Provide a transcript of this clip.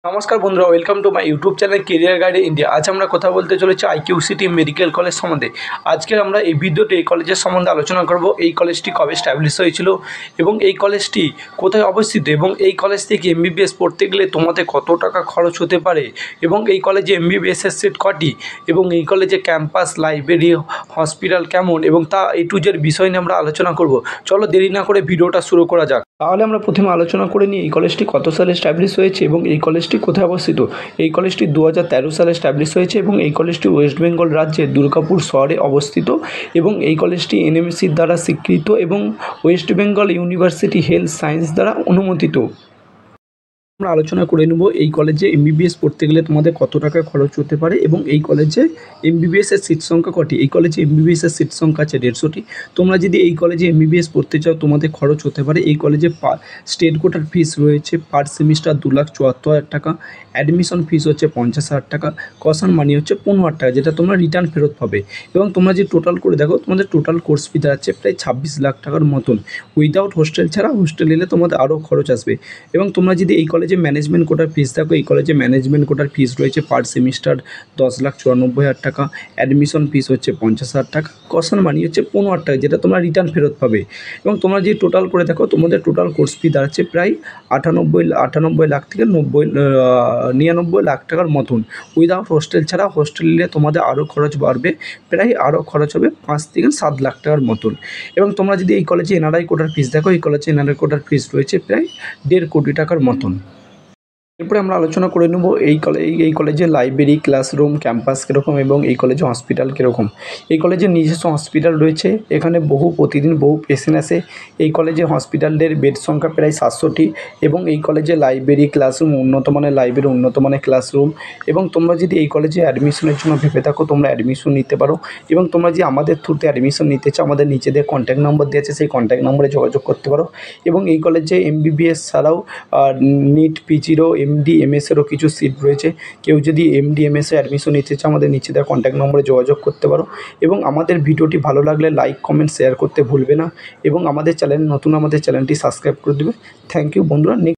নমস্কার বন্ধুরা, welcome to my YouTube channel career guide India. আজ আমরা কথা বলতে চলেছি IQCT মেডিকেল কলেজ সম্বন্ধে। আজকের আমরা এই ভিডিওতে এই কলেজের সম্বন্ধে আলোচনা করব। এই কলেজটি কবে স্ট্যাবলিশ হয়েছিল এবং এই কলেজটি কোথায় অবস্থিত এবং এই কলেজ থেকে MBBS পড়তে গেলে তোমাদের কত টাকা খরচ হতে পারে এবং এই কলেজে MBBS এর সিট কটি এবং এই কলেজে ক্যাম্পাস, লাইব্রেরি, হসপিটাল কেমন এবং তা A to Z বিষয় নিয়ে আমরা আলোচনা করব। চলো দেরি না করে ভিডিওটা শুরু করা যাক। তাহলে আমরা প্রথমে আলোচনা করে নিই এই কলেজটি কত সালে স্ট্যাবলিশ হয়েছে এবং এই কলেজটি কোথায় অবস্থিত। এই কলেজটি 2013 সালে স্ট্যাবলিশ হয়েছে এবং এই কলেজটি ওয়েস্ট বেঙ্গল রাজ্যের দুর্গাপুর শহরে অবস্থিত এবং এই কলেজটি NMC দ্বারা স্বীকৃত এবং West Bengal university health science দ্বারা অনুমোদিত। আমরা আলোচনা করে নেব এই কলেজে MBBS পড়তে গেলে তোমাদের কত টাকা খরচ হতে পারে এবং এই কলেজে MBBS এর সিট সংখ্যা কটি। এই কলেজে MBBS এর সিট সংখ্যা আছে 150টি। তোমরা যদি এই কলেজে MBBS পড়তে চাও তোমাদের খরচ হতে পারে। এই কলেজে স্টেট কোটার ফিস রয়েছে পার সেমিস্টার 2,74,000 টাকা, অ্যাডমিশন ফিস হচ্ছে 50,000 টাকা, কশন মানি হচ্ছে 15,000 টাকা, যেটা তোমরা রিটার্ন ফেরত পাবে। এবং তোমরা যে টোটাল করে দেখো তোমাদের টোটাল কোর্স ফি দাঁড়াচ্ছে প্রায় 26 লাখ টাকার মতন উইদাউট হোস্টেল ছাড়া। হোস্টেল নিলে তোমাদের আরও খরচ আসবে। এবং তোমরা যদি এই কলেজে ম্যানেজমেন্ট কোটার ফিস দেখো, এই কলেজে ম্যানেজমেন্ট কোটার ফিস রয়েছে পার সেমিস্টার 10,94,000 টাকা, অ্যাডমিশন ফিস হচ্ছে 50,000 টাকা, কশন মানি হচ্ছে 15,000 টাকা, যেটা তোমরা রিটার্ন ফেরত পাবে। এবং তোমরা যদি টোটাল করে দেখো তোমাদের টোটাল কোর্স ফি দাঁড়াচ্ছে প্রায় 98 লাখ থেকে 99 লাখ টাকার মতন উইদাউট হোস্টেল ছাড়া। হোস্টেল নিলে তোমাদের আরও খরচ বাড়বে, প্রায় আরও খরচ হবে 5 থেকে 7 লাখ টাকার মতন। এবং তোমরা যদি এই কলেজে NRI কোটার ফিস দেখো, এই কলেজে NRI কোটার ফিস রয়েছে প্রায় 1.5 কোটি টাকার মতন। এরপরে আমরা আলোচনা করে নেব এই কলেজে লাইব্রেরি, ক্লাসরুম, ক্যাম্পাস কীরকম এবং এই কলেজে হসপিটাল কীরকম। এই কলেজে নিজস্ব হসপিটাল রয়েছে, এখানে প্রতিদিন বহু পেশেন্ট আসে। এই কলেজে হসপিটালের বেড সংখ্যা প্রায় 700টি এবং এই কলেজে লাইব্রেরি, ক্লাসরুম, উন্নত মানের লাইব্রেরি, উন্নত মানের ক্লাসরুম। এবং তোমরা যদি এই কলেজে অ্যাডমিশনের জন্য ভেবে থাকো তোমরা অ্যাডমিশন নিতে পারো। এবং তোমরা যদি আমাদের থ্রুতে অ্যাডমিশন নিতে চাও আমাদের নিচেদের কন্ট্যাক্ট নম্বর দেওয়া আছে, সেই কন্ট্যাক্ট নম্বরে যোগাযোগ করতে পারো। এবং এই কলেজে MBBS ছাড়াও নিট, PGরও, MD, MS-এরও কিছু সিট রয়েছে। কেউ যদি MD, MS-এ অ্যাডমিশন নিতে চাও আমাদের নিচে দেওয়া কন্ট্যাক্ট নম্বরে যোগাযোগ করতে পারো। এবং আমাদের ভিডিওটি ভালো লাগলে লাইক, কমেন্ট, শেয়ার করতে ভুলবে না এবং আমাদের চ্যানেল নতুন আমাদের চ্যানেলটি সাবস্ক্রাইব করে দেবে। থ্যাংক ইউ বন্ধুরা।